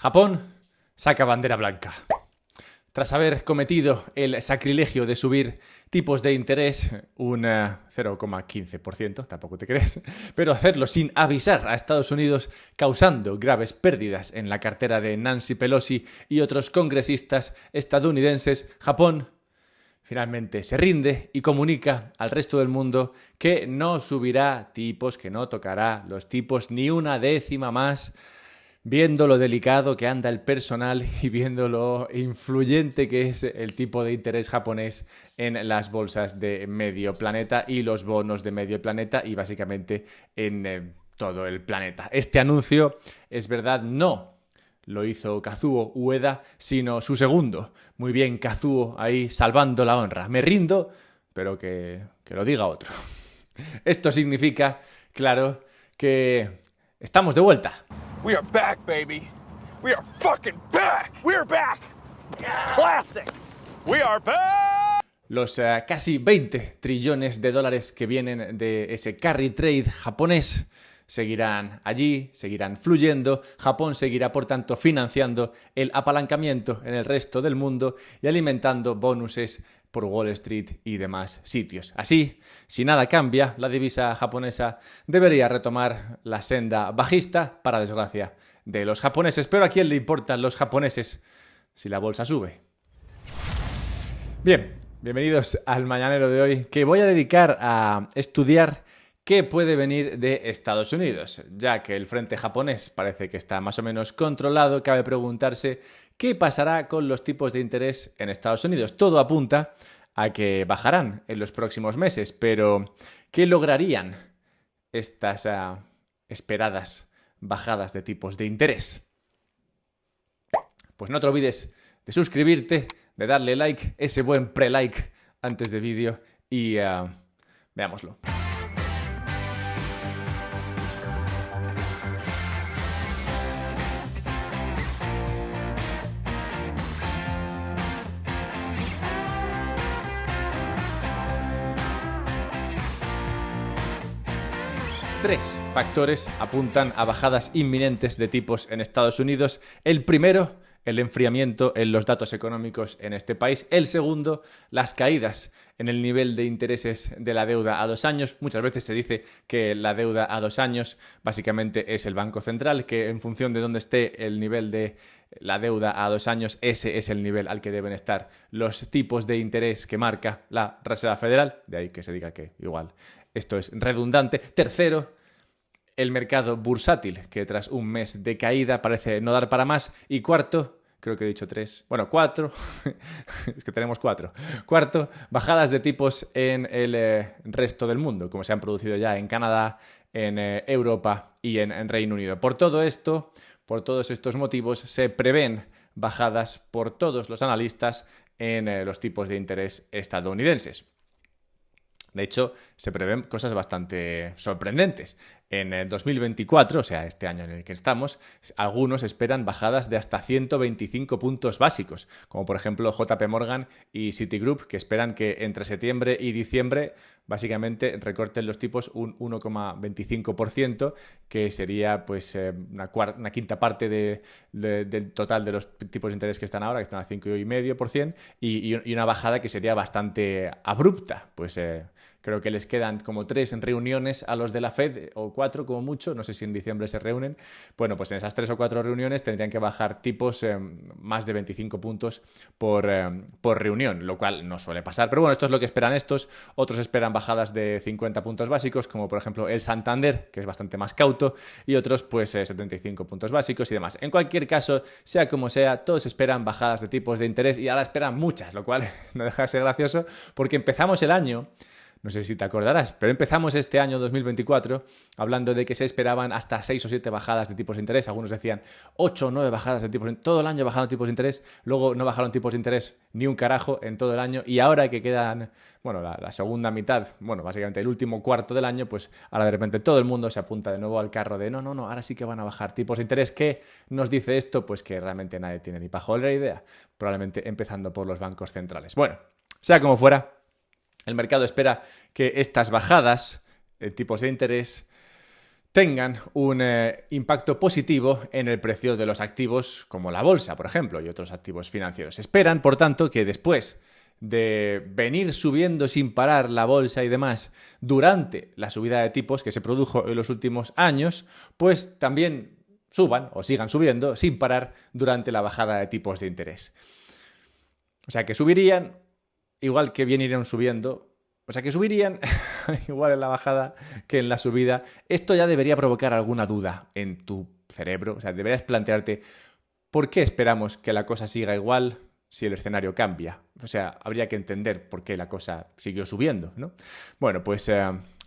Japón saca bandera blanca. Tras haber cometido el sacrilegio de subir tipos de interés un 0,15%, tampoco te crees, pero hacerlo sin avisar a Estados Unidos, causando graves pérdidas en la cartera de Nancy Pelosi y otros congresistas estadounidenses, Japón finalmente se rinde y comunica al resto del mundo que no subirá tipos, que no tocará los tipos ni una décima más, viendo lo delicado que anda el personal y viendo lo influyente que es el tipo de interés japonés en las bolsas de medio planeta y los bonos de medio planeta y básicamente en todo el planeta. Este anuncio, es verdad, no lo hizo Kazuo Ueda, sino su segundo. Muy bien, Kazuo, ahí salvando la honra. Me rindo, pero que lo diga otro. Esto significa, claro, que estamos de vuelta. We are back, baby. We are fucking back. We are back. Classic. We are back. Los casi 20 trillones de dólares que vienen de ese carry trade japonés seguirán allí, seguirán fluyendo. Japón seguirá, por tanto, financiando el apalancamiento en el resto del mundo y alimentando bonuses por Wall Street y demás sitios. Así, si nada cambia, la divisa japonesa debería retomar la senda bajista, para desgracia de los japoneses. Pero ¿a quién le importan los japoneses si la bolsa sube? Bien, bienvenidos al Mañanero de hoy, que voy a dedicar a estudiar qué puede venir de Estados Unidos. Ya que el frente japonés parece que está más o menos controlado, cabe preguntarse qué pasará con los tipos de interés en Estados Unidos. Todo apunta a que bajarán en los próximos meses, pero ¿qué lograrían estas esperadas bajadas de tipos de interés? Pues no te olvides de suscribirte, de darle like, ese buen pre-like antes de vídeo y veámoslo. Tres factores apuntan a bajadas inminentes de tipos en Estados Unidos. El primero, el enfriamiento en los datos económicos en este país. El segundo, las caídas en el nivel de intereses de la deuda a 2 años. Muchas veces se dice que la deuda a 2 años básicamente es el Banco Central, que en función de dónde esté el nivel de la deuda a 2 años, ese es el nivel al que deben estar los tipos de interés que marca la Reserva Federal. De ahí que se diga que igual esto es redundante. Tercero, el mercado bursátil, que tras un mes de caída parece no dar para más. Y cuarto, creo que he dicho 3, bueno, 4, es que tenemos 4. Cuarto, bajadas de tipos en el resto del mundo, como se han producido ya en Canadá, en Europa y en Reino Unido. Por todo esto, por todos estos motivos, se prevén bajadas por todos los analistas en los tipos de interés estadounidenses. De hecho, se prevén cosas bastante sorprendentes. En 2024, o sea, este año en el que estamos, algunos esperan bajadas de hasta 125 puntos básicos, como por ejemplo JP Morgan y Citigroup, que esperan que entre septiembre y diciembre básicamente recorten los tipos un 1,25%, que sería pues una quinta parte del total de los tipos de interés que están ahora, que están al 5,5%, y una bajada que sería bastante abrupta. Pues creo que les quedan como 3 reuniones a los de la Fed, o 4 como mucho, no sé si en diciembre se reúnen. Bueno, pues en esas 3 o 4 reuniones tendrían que bajar tipos más de 25 puntos por reunión, lo cual no suele pasar. Pero bueno, esto es lo que esperan estos. Otros esperan bajadas de 50 puntos básicos, como por ejemplo el Santander, que es bastante más cauto, y otros pues 75 puntos básicos y demás. En cualquier caso, sea como sea, todos esperan bajadas de tipos de interés y ahora esperan muchas, lo cual no deja de ser gracioso, porque empezamos el año, no sé si te acordarás, pero empezamos este año 2024 hablando de que se esperaban hasta 6 o 7 bajadas de tipos de interés. Algunos decían 8 o 9 bajadas de tipos de interés. Todo el año bajando tipos de interés. Luego no bajaron tipos de interés ni un carajo en todo el año. Y ahora que quedan, bueno, la segunda mitad, bueno, básicamente el último cuarto del año, pues ahora de repente todo el mundo se apunta de nuevo al carro de no, ahora sí que van a bajar tipos de interés. ¿Qué nos dice esto? Pues que realmente nadie tiene ni pajolera idea. Probablemente empezando por los bancos centrales. Bueno, sea como fuera, el mercado espera que estas bajadas tipos de interés tengan un impacto positivo en el precio de los activos como la bolsa, por ejemplo, y otros activos financieros. Esperan, por tanto, que después de venir subiendo sin parar la bolsa y demás durante la subida de tipos que se produjo en los últimos años, pues también suban o sigan subiendo sin parar durante la bajada de tipos de interés. O sea que subirían igual que bien irían subiendo. O sea que subirían igual en la bajada que en la subida. Esto ya debería provocar alguna duda en tu cerebro. O sea, deberías plantearte ¿por qué esperamos que la cosa siga igual si el escenario cambia? O sea, habría que entender por qué la cosa siguió subiendo, ¿no? Bueno, pues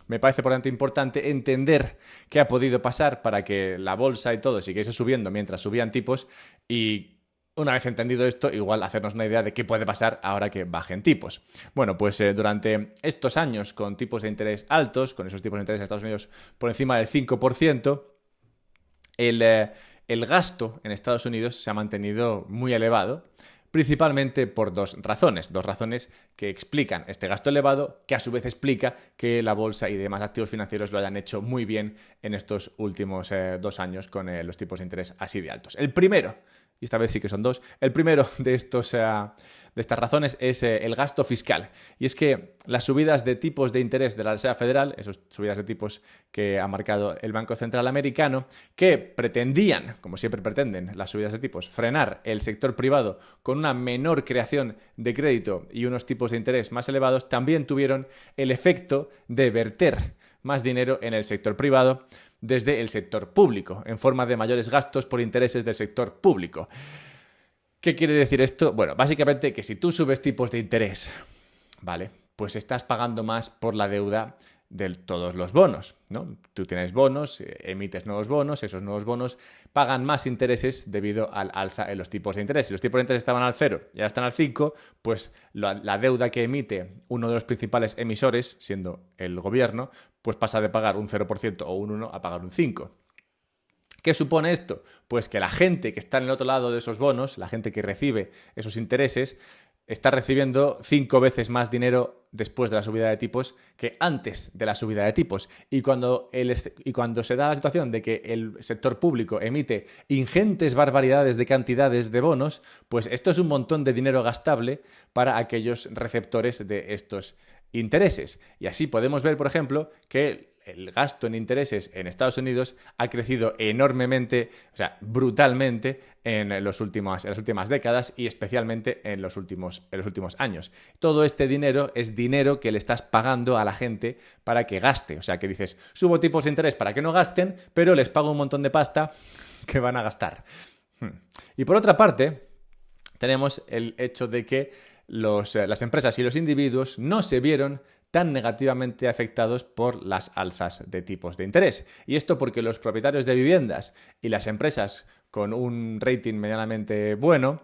me parece por tanto importante entender qué ha podido pasar para que la bolsa y todo siguiese subiendo mientras subían tipos y una vez entendido esto, igual hacernos una idea de qué puede pasar ahora que bajen tipos. Bueno, pues durante estos años con tipos de interés altos, con esos tipos de interés en Estados Unidos por encima del 5%, el gasto en Estados Unidos se ha mantenido muy elevado, principalmente por dos razones que explican este gasto elevado, que a su vez explica que la bolsa y demás activos financieros lo hayan hecho muy bien en estos últimos 2 años con los tipos de interés así de altos. El primero, y esta vez sí que son dos, el primero de estas razones es el gasto fiscal. Y es que las subidas de tipos de interés de la Reserva Federal, esas subidas de tipos que ha marcado el Banco Central Americano, que pretendían, como siempre pretenden las subidas de tipos, frenar el sector privado con una menor creación de crédito y unos tipos de interés más elevados, también tuvieron el efecto de verter más dinero en el sector privado desde el sector público, en forma de mayores gastos por intereses del sector público. ¿Qué quiere decir esto? Bueno, básicamente que si tú subes tipos de interés, ¿vale? Pues estás pagando más por la deuda de todos los bonos, ¿no? Tú tienes bonos, emites nuevos bonos, esos nuevos bonos pagan más intereses debido al alza en los tipos de interés. Si los tipos de interés estaban al 0 y ahora están al 5, pues la deuda que emite uno de los principales emisores, siendo el gobierno, pues pasa de pagar un 0% o un 1 a pagar un 5%. ¿Qué supone esto? Pues que la gente que está en el otro lado de esos bonos, la gente que recibe esos intereses, está recibiendo 5 veces más dinero después de la subida de tipos que antes de la subida de tipos. Y cuando se da la situación de que el sector público emite ingentes barbaridades de cantidades de bonos, pues esto es un montón de dinero gastable para aquellos receptores de estos intereses. Y así podemos ver, por ejemplo, que el gasto en intereses en Estados Unidos ha crecido enormemente, o sea, brutalmente en las últimas décadas y especialmente en los últimos años. Todo este dinero es dinero que le estás pagando a la gente para que gaste. O sea, que dices, subo tipos de interés para que no gasten, pero les pago un montón de pasta que van a gastar. Y por otra parte, tenemos el hecho de que las empresas y los individuos no se vieron tan negativamente afectados por las alzas de tipos de interés. Y esto porque los propietarios de viviendas y las empresas con un rating medianamente bueno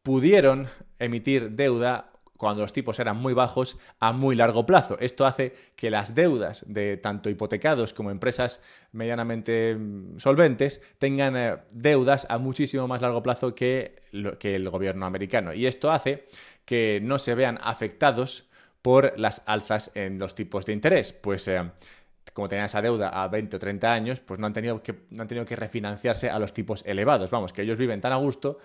pudieron emitir deuda cuando los tipos eran muy bajos a muy largo plazo. Esto hace que las deudas de tanto hipotecados como empresas medianamente solventes tengan deudas a muchísimo más largo plazo que el gobierno americano. Y esto hace que no se vean afectados por las alzas en los tipos de interés. Pues como tenían esa deuda a 20 o 30 años, pues no han tenido que refinanciarse a los tipos elevados. Vamos, que ellos viven tan a gusto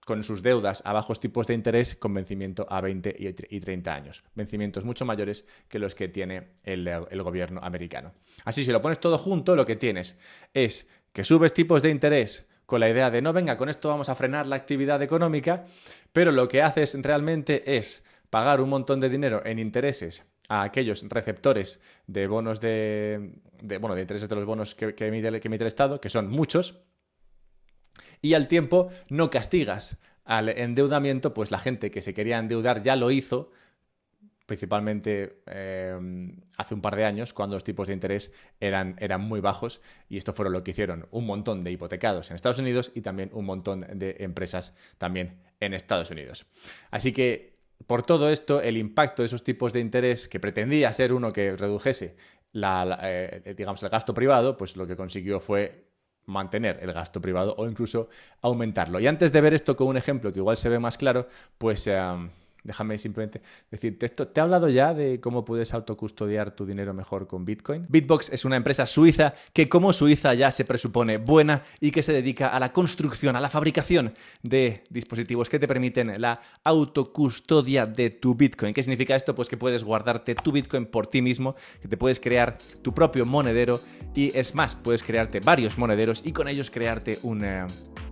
con sus deudas a bajos tipos de interés con vencimiento a 20 y 30 años. Vencimientos mucho mayores que los que tiene el gobierno americano. Así, si lo pones todo junto, lo que tienes es que subes tipos de interés con la idea de no, venga, con esto vamos a frenar la actividad económica, pero lo que haces realmente es pagar un montón de dinero en intereses a aquellos receptores de bonos de intereses de los bonos que emite el Estado, que son muchos, y al tiempo no castigas al endeudamiento, pues la gente que se quería endeudar ya lo hizo, principalmente hace un par de años, cuando los tipos de interés eran muy bajos, y esto fue lo que hicieron un montón de hipotecados en Estados Unidos y también un montón de empresas también en Estados Unidos. Así que, por todo esto, el impacto de esos tipos de interés, que pretendía ser uno que redujese el gasto privado, pues lo que consiguió fue mantener el gasto privado o incluso aumentarlo. Y antes de ver esto con un ejemplo que igual se ve más claro, pues déjame simplemente decirte esto. ¿Te he hablado ya de cómo puedes autocustodiar tu dinero mejor con Bitcoin? Bitbox es una empresa suiza que, como suiza, ya se presupone buena y que se dedica a la construcción, a la fabricación de dispositivos que te permiten la autocustodia de tu Bitcoin. ¿Qué significa esto? Pues que puedes guardarte tu Bitcoin por ti mismo, que te puedes crear tu propio monedero y, es más, puedes crearte varios monederos y con ellos crearte un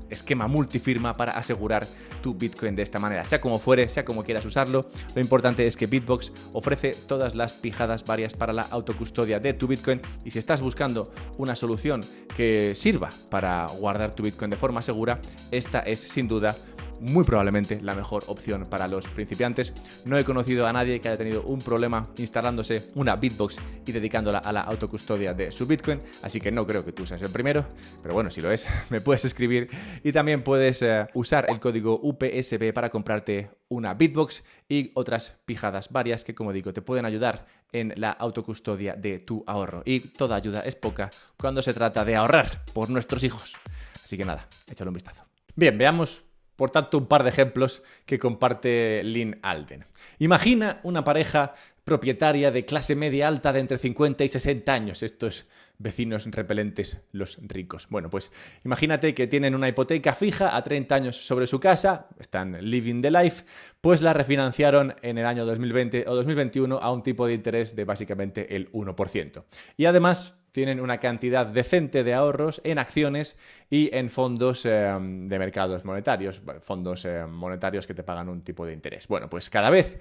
esquema multifirma para asegurar tu Bitcoin de esta manera. Sea como fuere, sea como quieras usarlo, lo importante es que Bitbox ofrece todas las pijadas varias para la autocustodia de tu Bitcoin, y si estás buscando una solución que sirva para guardar tu Bitcoin de forma segura, esta es sin duda muy probablemente la mejor opción para los principiantes. No he conocido a nadie que haya tenido un problema instalándose una Bitbox y dedicándola a la autocustodia de su Bitcoin, así que no creo que tú seas el primero, pero bueno, si lo es, me puedes escribir y también puedes usar el código UPSB para comprarte una Bitbox y otras pijadas varias que, como digo, te pueden ayudar en la autocustodia de tu ahorro. Y toda ayuda es poca cuando se trata de ahorrar por nuestros hijos. Así que nada, échale un vistazo. Bien, veamos por tanto un par de ejemplos que comparte Lynn Alden. Imagina una pareja propietaria de clase media alta de entre 50 y 60 años, estos vecinos repelentes, los ricos. Bueno, pues imagínate que tienen una hipoteca fija a 30 años sobre su casa, están living the life, pues la refinanciaron en el año 2020 o 2021 a un tipo de interés de básicamente el 1%. Y además tienen una cantidad decente de ahorros en acciones y en fondos de mercados monetarios, fondos monetarios que te pagan un tipo de interés. Bueno, pues cada vez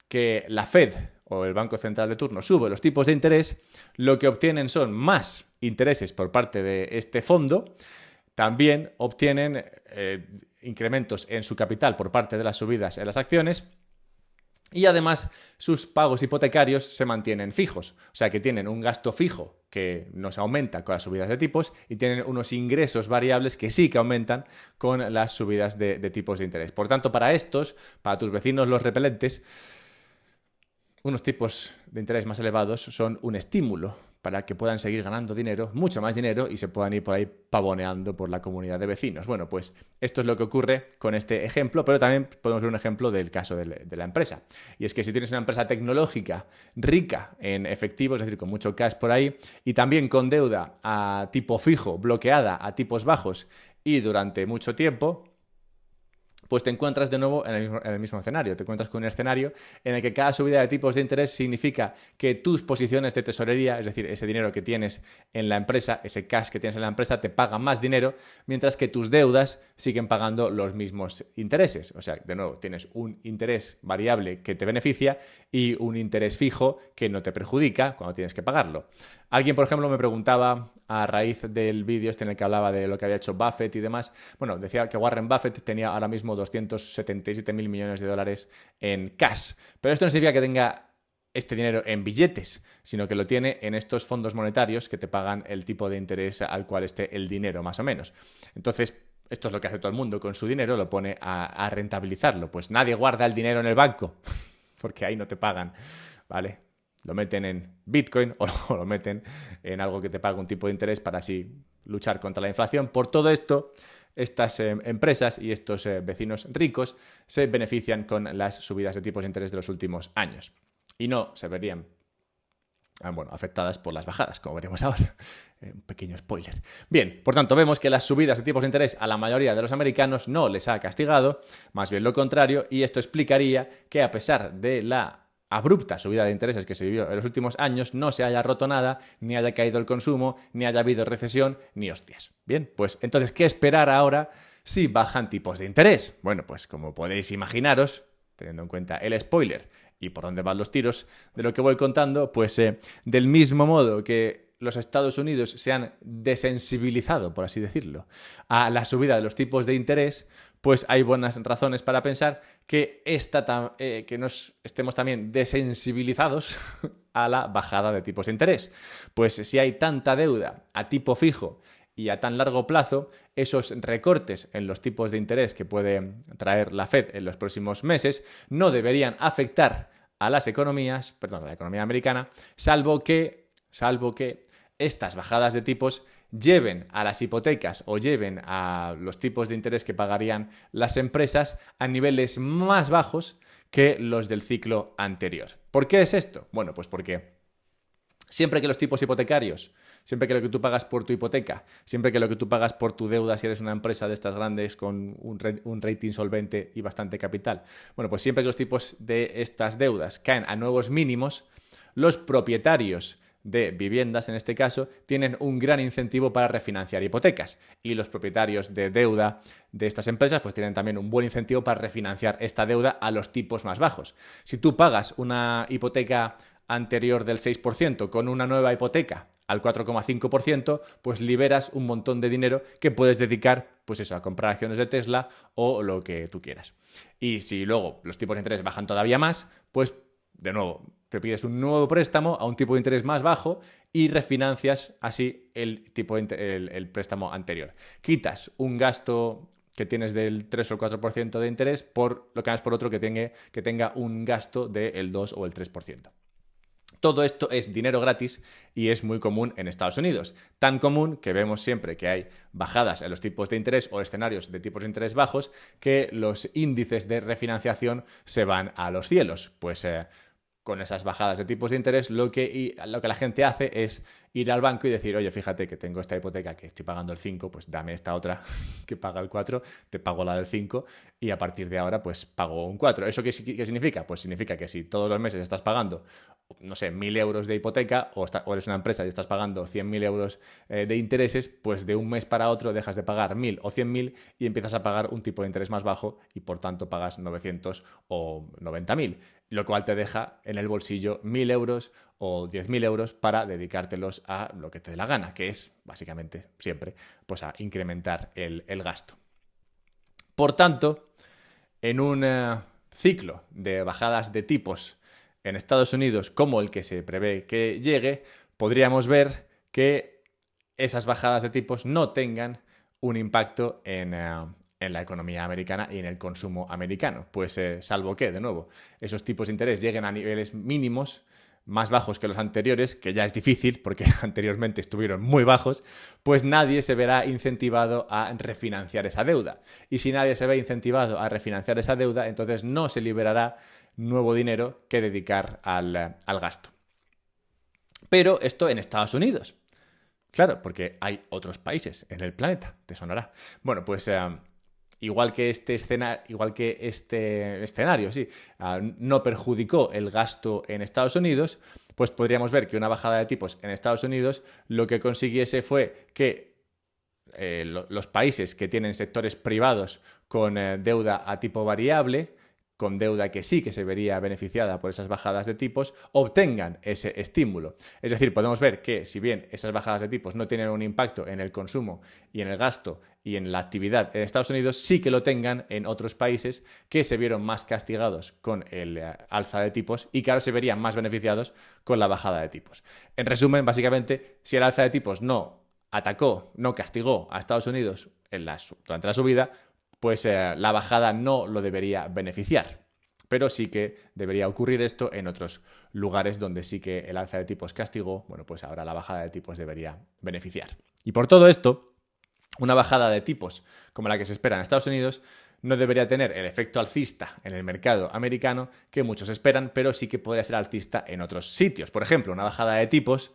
que la Fed o el Banco Central de turno sube los tipos de interés, lo que obtienen son más intereses por parte de este fondo. También obtienen incrementos en su capital por parte de las subidas en las acciones. Y además sus pagos hipotecarios se mantienen fijos, o sea que tienen un gasto fijo que no se aumenta con las subidas de tipos y tienen unos ingresos variables que sí que aumentan con las subidas de tipos de interés. Por tanto, para tus vecinos los repelentes, unos tipos de interés más elevados son un estímulo para que puedan seguir ganando dinero, mucho más dinero, y se puedan ir por ahí pavoneando por la comunidad de vecinos. Bueno, pues esto es lo que ocurre con este ejemplo, pero también podemos ver un ejemplo del caso de la empresa. Y es que si tienes una empresa tecnológica rica en efectivo, es decir, con mucho cash por ahí, y también con deuda a tipo fijo, bloqueada a tipos bajos y durante mucho tiempo, pues te encuentras de nuevo en el mismo escenario. Te encuentras con un escenario en el que cada subida de tipos de interés significa que tus posiciones de tesorería, es decir, ese dinero que tienes en la empresa, ese cash que tienes en la empresa, te paga más dinero, mientras que tus deudas siguen pagando los mismos intereses. O sea, de nuevo, tienes un interés variable que te beneficia y un interés fijo que no te perjudica cuando tienes que pagarlo. Alguien, por ejemplo, me preguntaba a raíz del vídeo en el que hablaba de lo que había hecho Buffett y demás. Bueno, decía que Warren Buffett tenía ahora mismo 277.000 millones de dólares en cash. Pero esto no significa que tenga este dinero en billetes, sino que lo tiene en estos fondos monetarios que te pagan el tipo de interés al cual esté el dinero, más o menos. Entonces, esto es lo que hace todo el mundo con su dinero, lo pone a rentabilizarlo. Pues nadie guarda el dinero en el banco, porque ahí no te pagan, ¿vale? Lo meten en Bitcoin o lo meten en algo que te paga un tipo de interés para así luchar contra la inflación. Por todo esto, estas empresas y estos vecinos ricos se benefician con las subidas de tipos de interés de los últimos años y no se verían afectadas por las bajadas, como veremos ahora. Un pequeño spoiler. Bien, por tanto, vemos que las subidas de tipos de interés a la mayoría de los americanos no les ha castigado, más bien lo contrario, y esto explicaría que a pesar de la abrupta subida de intereses que se vivió en los últimos años, no se haya roto nada, ni haya caído el consumo, ni haya habido recesión, ni hostias. Bien, pues entonces, ¿qué esperar ahora si bajan tipos de interés? Bueno, pues como podéis imaginaros, teniendo en cuenta el spoiler y por dónde van los tiros de lo que voy contando, pues del mismo modo que los Estados Unidos se han desensibilizado, por así decirlo, a la subida de los tipos de interés, pues hay buenas razones para pensar que nos estemos también desensibilizados a la bajada de tipos de interés. Pues si hay tanta deuda a tipo fijo y a tan largo plazo, esos recortes en los tipos de interés que puede traer la Fed en los próximos meses no deberían afectar a la economía americana, salvo que estas bajadas de tipos lleven a las hipotecas o lleven a los tipos de interés que pagarían las empresas a niveles más bajos que los del ciclo anterior. ¿Por qué es esto? Bueno, pues porque siempre que los tipos hipotecarios, siempre que lo que tú pagas por tu hipoteca, siempre que lo que tú pagas por tu deuda, si eres una empresa de estas grandes con un rating solvente y bastante capital, bueno, pues siempre que los tipos de estas deudas caen a nuevos mínimos, los propietarios de viviendas, en este caso, tienen un gran incentivo para refinanciar hipotecas. Y los propietarios de deuda de estas empresas pues tienen también un buen incentivo para refinanciar esta deuda a los tipos más bajos. Si tú pagas una hipoteca anterior del 6% con una nueva hipoteca al 4,5%, pues liberas un montón de dinero que puedes dedicar, pues eso, a comprar acciones de Tesla o lo que tú quieras. Y si luego los tipos de interés bajan todavía más, pues de nuevo, te pides un nuevo préstamo a un tipo de interés más bajo y refinancias así el préstamo anterior. Quitas un gasto que tienes del 3 o el 4% de interés por lo que hagas por otro que tenga un gasto del 2 o el 3%. Todo esto es dinero gratis y es muy común en Estados Unidos. Tan común que vemos siempre que hay bajadas en los tipos de interés o escenarios de tipos de interés bajos que los índices de refinanciación se van a los cielos. Pues con esas bajadas de tipos de interés lo que la gente hace es ir al banco y decir, oye, fíjate que tengo esta hipoteca que estoy pagando el 5, pues dame esta otra que paga el 4, te pago la del 5 y a partir de ahora pues pago un 4. ¿Eso qué significa? Pues significa que si todos los meses estás pagando, no sé, 1.000 euros de hipoteca o eres una empresa y estás pagando 100.000 euros de intereses, pues de un mes para otro dejas de pagar 1.000 o 100.000 y empiezas a pagar un tipo de interés más bajo y por tanto pagas 900 o 90.000. Lo cual te deja en el bolsillo 1.000 euros o 10.000 euros para dedicártelos a lo que te dé la gana, que es básicamente siempre pues a incrementar el gasto. Por tanto, en un ciclo de bajadas de tipos en Estados Unidos como el que se prevé que llegue, podríamos ver que esas bajadas de tipos no tengan un impacto en la economía americana y en el consumo americano. Pues salvo que, de nuevo, esos tipos de interés lleguen a niveles mínimos más bajos que los anteriores, que ya es difícil porque anteriormente estuvieron muy bajos, pues nadie se verá incentivado a refinanciar esa deuda. Y si nadie se ve incentivado a refinanciar esa deuda, entonces no se liberará nuevo dinero que dedicar al gasto. Pero esto en Estados Unidos. Claro, porque hay otros países en el planeta, te sonará. Bueno, pues igual que este escenario, sí, no perjudicó el gasto en Estados Unidos, pues podríamos ver que una bajada de tipos en Estados Unidos lo que consiguiese fue que los países que tienen sectores privados con deuda a tipo variable, con deuda que sí que se vería beneficiada por esas bajadas de tipos, obtengan ese estímulo. Es decir, podemos ver que si bien esas bajadas de tipos no tienen un impacto en el consumo y en el gasto y en la actividad en Estados Unidos, sí que lo tengan en otros países que se vieron más castigados con el alza de tipos y que ahora se verían más beneficiados con la bajada de tipos. En resumen, básicamente, si el alza de tipos no castigó a Estados Unidos durante la subida, pues la bajada no lo debería beneficiar. Pero sí que debería ocurrir esto en otros lugares donde sí que el alza de tipos castigó, bueno, pues ahora la bajada de tipos debería beneficiar. Y por todo esto, una bajada de tipos como la que se espera en Estados Unidos no debería tener el efecto alcista en el mercado americano que muchos esperan, pero sí que podría ser alcista en otros sitios. Por ejemplo, una bajada de tipos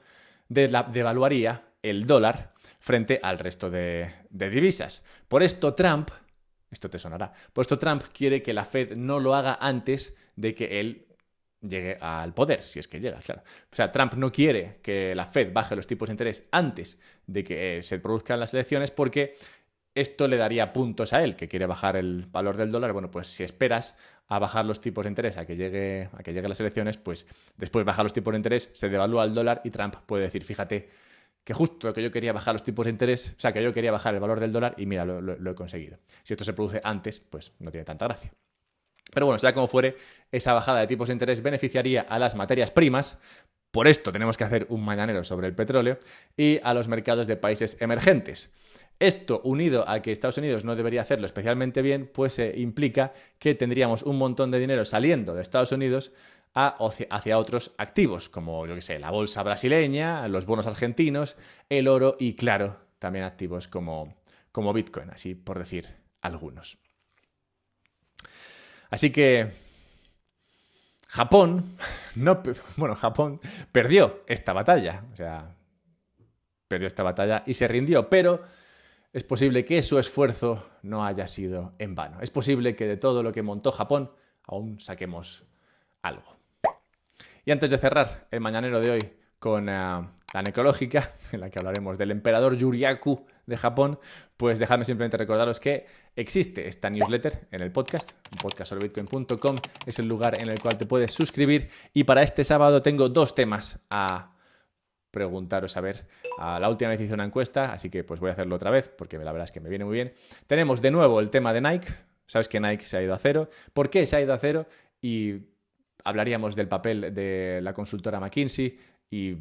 devaluaría el dólar frente al resto de divisas. Por esto esto te sonará. Por esto Trump quiere que la Fed no lo haga antes de que él llegue al poder, si es que llega, claro. O sea, Trump no quiere que la Fed baje los tipos de interés antes de que se produzcan las elecciones porque esto le daría puntos a él, que quiere bajar el valor del dólar. Bueno, pues si esperas a bajar los tipos de interés a que lleguen las elecciones, pues después baja los tipos de interés, se devalúa el dólar y Trump puede decir, fíjate, que justo lo que yo quería bajar los tipos de interés, o sea, que yo quería bajar el valor del dólar y mira, lo he conseguido. Si esto se produce antes, pues no tiene tanta gracia. Pero bueno, sea como fuere, esa bajada de tipos de interés beneficiaría a las materias primas, por esto tenemos que hacer un mañanero sobre el petróleo, y a los mercados de países emergentes. Esto, unido a que Estados Unidos no debería hacerlo especialmente bien, pues implica que tendríamos un montón de dinero saliendo de Estados Unidos hacia otros activos, como yo que sé, la bolsa brasileña, los bonos argentinos, el oro y, claro, también activos como Bitcoin, así por decir algunos. Así que Japón perdió esta batalla, perdió esta batalla y se rindió, pero es posible que su esfuerzo no haya sido en vano. Es posible que de todo lo que montó Japón aún saquemos algo. Y antes de cerrar el mañanero de hoy con la necrológica, en la que hablaremos del emperador Yuriaku de Japón, pues dejadme simplemente recordaros que existe esta newsletter en el podcast, podcastsorbitcoin.com, es el lugar en el cual te puedes suscribir, y para este sábado tengo 2 temas a preguntaros. A ver, la última vez hice una encuesta, así que pues voy a hacerlo otra vez, porque la verdad es que me viene muy bien. Tenemos de nuevo el tema de Nike. Sabes que Nike se ha ido a cero. ¿Por qué se ha ido a cero? Y hablaríamos del papel de la consultora McKinsey y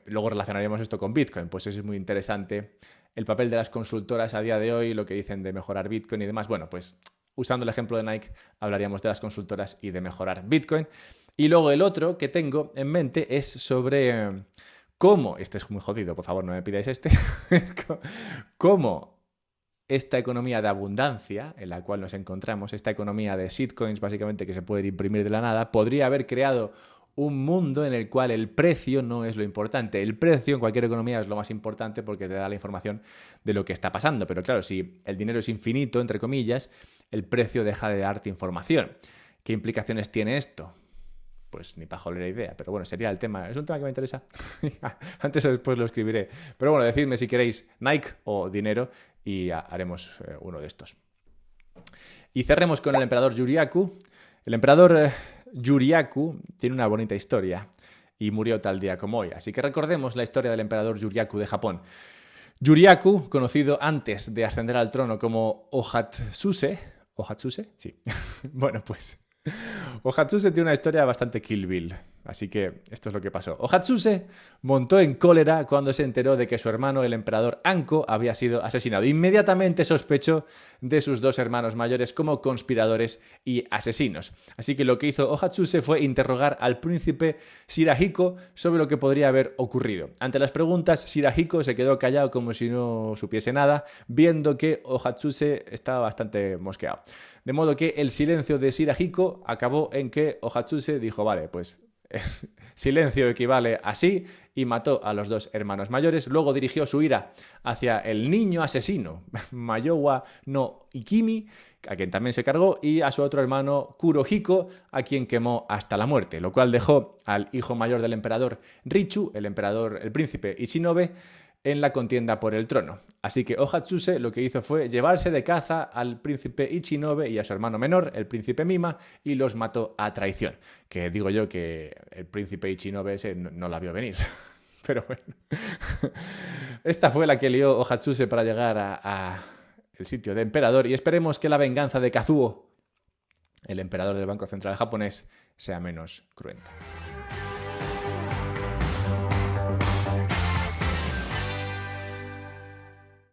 luego relacionaríamos esto con Bitcoin. Pues eso es muy interesante. El papel de las consultoras a día de hoy, lo que dicen de mejorar Bitcoin y demás. Bueno, pues usando el ejemplo de Nike, hablaríamos de las consultoras y de mejorar Bitcoin. Y luego el otro que tengo en mente es sobre cómo, este es muy jodido, por favor no me pidáis cómo esta economía de abundancia en la cual nos encontramos, esta economía de shitcoins básicamente que se puede imprimir de la nada, podría haber creado un mundo en el cual el precio no es lo importante. El precio en cualquier economía es lo más importante porque te da la información de lo que está pasando. Pero claro, si el dinero es infinito, entre comillas, el precio deja de darte información. ¿Qué implicaciones tiene esto? Pues ni pajolera idea, pero bueno, sería el tema. Es un tema que me interesa. Antes o después lo escribiré. Pero bueno, decidme si queréis Nike o dinero y haremos uno de estos. Y cerremos con el emperador Yuriaku. El emperador Yuriaku tiene una bonita historia y murió tal día como hoy. Así que recordemos la historia del emperador Yuriaku de Japón. Yuriaku, conocido antes de ascender al trono como Ohatsuse. ¿Ohatsuse? Sí. Bueno, pues Ohatsuse tiene una historia bastante Kill Bill, así que esto es lo que pasó. Ohatsuse montó en cólera cuando se enteró de que su hermano, el emperador Anko, había sido asesinado. Inmediatamente sospechó de sus 2 hermanos mayores como conspiradores y asesinos. Así que lo que hizo Ohatsuse fue interrogar al príncipe Shirahiko sobre lo que podría haber ocurrido. Ante las preguntas, Shirahiko se quedó callado como si no supiese nada, viendo que Ohatsuse estaba bastante mosqueado. De modo que el silencio de Shirahiko acabó en que Ohatsuse dijo, vale, pues silencio equivale a sí, y mató a los 2 hermanos mayores. Luego dirigió su ira hacia el niño asesino, Mayowa no Ikimi, a quien también se cargó, y a su otro hermano Kurohiko, a quien quemó hasta la muerte, lo cual dejó al hijo mayor del emperador Richu, el príncipe Ichinobe, en la contienda por el trono. Así que Ohatsuse lo que hizo fue llevarse de caza al príncipe Ichinobe y a su hermano menor, el príncipe Mima, y los mató a traición. Que digo yo que el príncipe Ichinobe ese no la vio venir. Pero bueno. Esta fue la que lió Ohatsuse para llegar a el sitio de emperador, y esperemos que la venganza de Kazuo, el emperador del Banco Central japonés, sea menos cruenta.